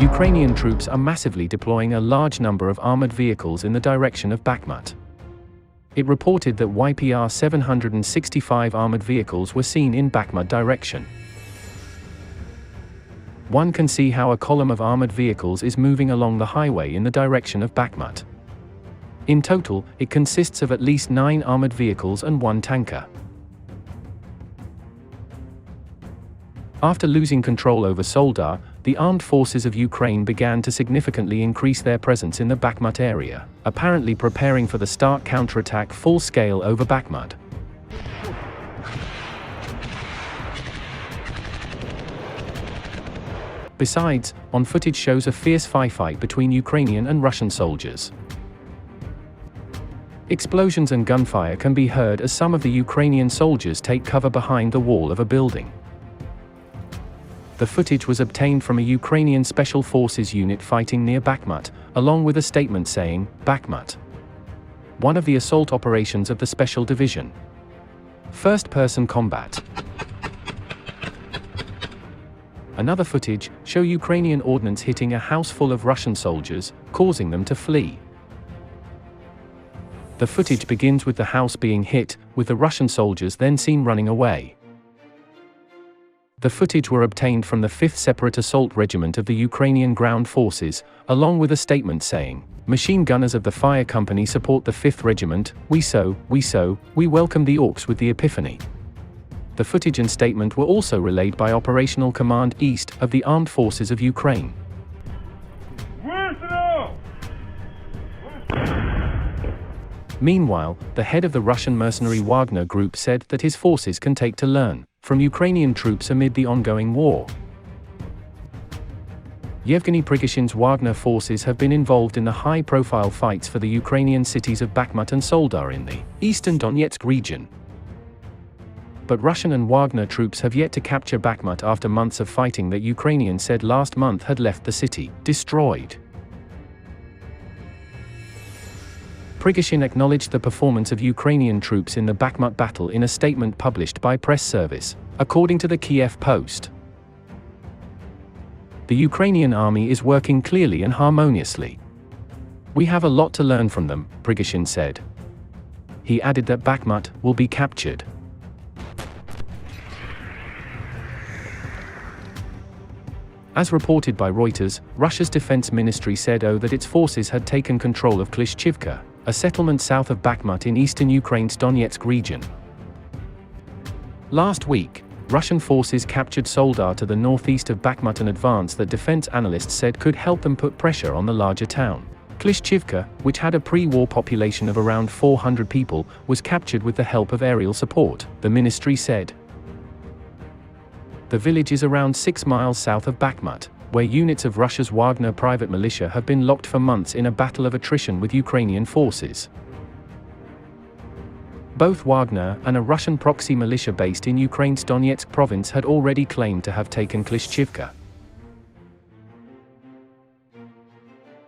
Ukrainian troops are massively deploying a large number of armored vehicles in the direction of Bakhmut. It reported that YPR 765 armored vehicles were seen in Bakhmut direction. One can see how a column of armored vehicles is moving along the highway in the direction of Bakhmut. In total, it consists of at least 9 armored vehicles and 1 tanker. After losing control over Soldar, the armed forces of Ukraine began to significantly increase their presence in the Bakhmut area, apparently preparing for the start counterattack full scale over Bakhmut. Besides, on footage shows a fierce firefight between Ukrainian and Russian soldiers. Explosions and gunfire can be heard as some of the Ukrainian soldiers take cover behind the wall of a building. The footage was obtained from a Ukrainian Special Forces unit fighting near Bakhmut, along with a statement saying, "Bakhmut. One of the assault operations of the Special Division. First-person combat." Another footage show Ukrainian ordnance hitting a house full of Russian soldiers, causing them to flee. The footage begins with the house being hit, with the Russian soldiers then seen running away. The footage were obtained from the 5th Separate Assault Regiment of the Ukrainian Ground Forces, along with a statement saying, "Machine gunners of the fire company support the 5th Regiment, we welcome the Orcs with the Epiphany." The footage and statement were also relayed by Operational Command East of the Armed Forces of Ukraine. Meanwhile, the head of the Russian mercenary Wagner group said that his forces can take to learn from Ukrainian troops amid the ongoing war. Yevgeny Prigozhin's Wagner forces have been involved in the high-profile fights for the Ukrainian cities of Bakhmut and Soldar in the eastern Donetsk region. But Russian and Wagner troops have yet to capture Bakhmut after months of fighting that Ukrainians said last month had left the city destroyed. Prigozhin acknowledged the performance of Ukrainian troops in the Bakhmut battle in a statement published by press service, according to the Kiev Post. The Ukrainian army is working clearly and harmoniously. We have a lot to learn from them, Prigozhin said. He added that Bakhmut will be captured. As reported by Reuters, Russia's defense ministry said that its forces had taken control of Klishchivka, a settlement south of Bakhmut in eastern Ukraine's Donetsk region. Last week, Russian forces captured Soldar to the northeast of Bakhmut, an advance that defense analysts said could help them put pressure on the larger town. Klishchivka, which had a pre-war population of around 400 people, was captured with the help of aerial support, the ministry said. The village is around 6 miles south of Bakhmut, where units of Russia's Wagner private militia have been locked for months in a battle of attrition with Ukrainian forces. Both Wagner and a Russian proxy militia based in Ukraine's Donetsk province had already claimed to have taken Klishchivka.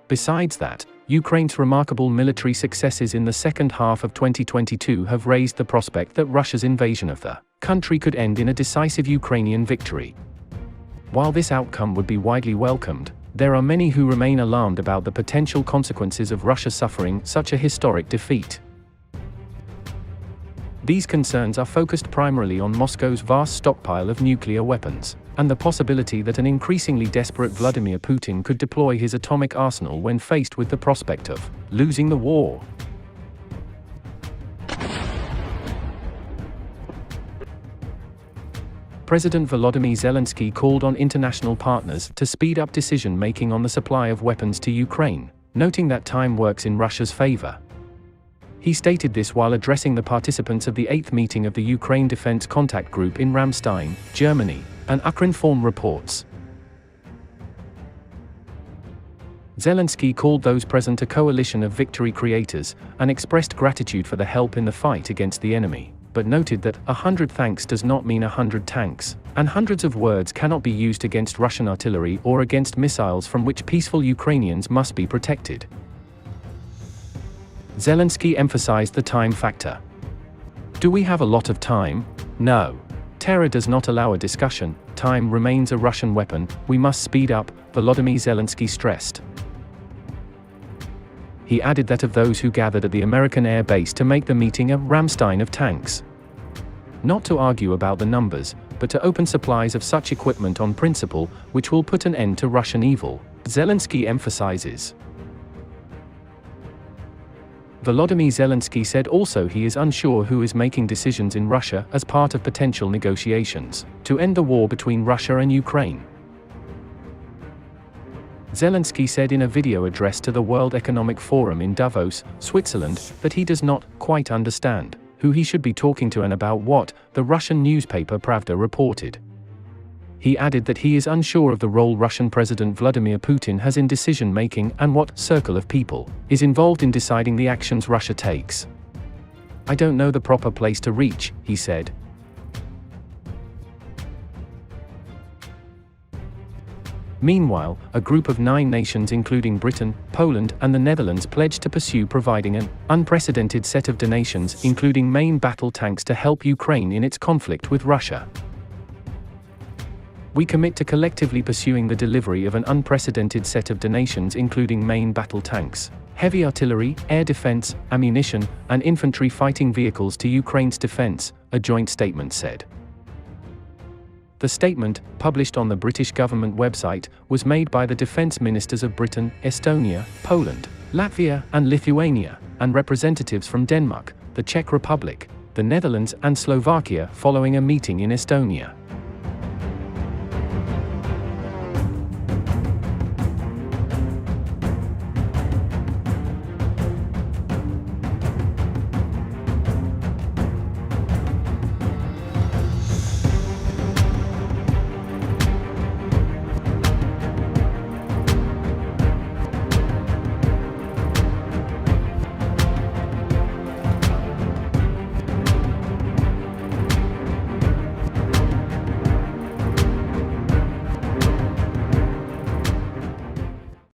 Besides that, Ukraine's remarkable military successes in the second half of 2022 have raised the prospect that Russia's invasion of the country could end in a decisive Ukrainian victory. While this outcome would be widely welcomed, there are many who remain alarmed about the potential consequences of Russia suffering such a historic defeat. These concerns are focused primarily on Moscow's vast stockpile of nuclear weapons, and the possibility that an increasingly desperate Vladimir Putin could deploy his atomic arsenal when faced with the prospect of losing the war. President Volodymyr Zelensky called on international partners to speed up decision-making on the supply of weapons to Ukraine, noting that time works in Russia's favor. He stated this while addressing the participants of the 8th meeting of the Ukraine Defense Contact Group in Ramstein, Germany, and Ukrinform reports. Zelensky called those present a coalition of victory creators, and expressed gratitude for the help in the fight against the enemy, but noted that 100 thanks does not mean 100 tanks, and hundreds of words cannot be used against Russian artillery or against missiles from which peaceful Ukrainians must be protected. Zelensky emphasized the time factor. Do we have a lot of time? No. Terror does not allow a discussion, time remains a Russian weapon, we must speed up, Volodymyr Zelensky stressed. He added that of those who gathered at the American air base to make the meeting a Ramstein of tanks. Not to argue about the numbers, but to open supplies of such equipment on principle, which will put an end to Russian evil, Zelensky emphasizes. Volodymyr Zelensky said also he is unsure who is making decisions in Russia as part of potential negotiations to end the war between Russia and Ukraine. Zelensky said in a video addressed to the World Economic Forum in Davos, Switzerland, that he does not quite understand who he should be talking to and about what, the Russian newspaper Pravda reported. He added that he is unsure of the role Russian President Vladimir Putin has in decision-making and what circle of people is involved in deciding the actions Russia takes. I don't know the proper place to reach, he said. Meanwhile, a group of 9 nations including Britain, Poland, and the Netherlands pledged to pursue providing an unprecedented set of donations including main battle tanks to help Ukraine in its conflict with Russia. We commit to collectively pursuing the delivery of an unprecedented set of donations including main battle tanks, heavy artillery, air defense, ammunition, and infantry fighting vehicles to Ukraine's defense, a joint statement said. The statement, published on the British government website, was made by the defense ministers of Britain, Estonia, Poland, Latvia, and Lithuania, and representatives from Denmark, the Czech Republic, the Netherlands, and Slovakia following a meeting in Estonia.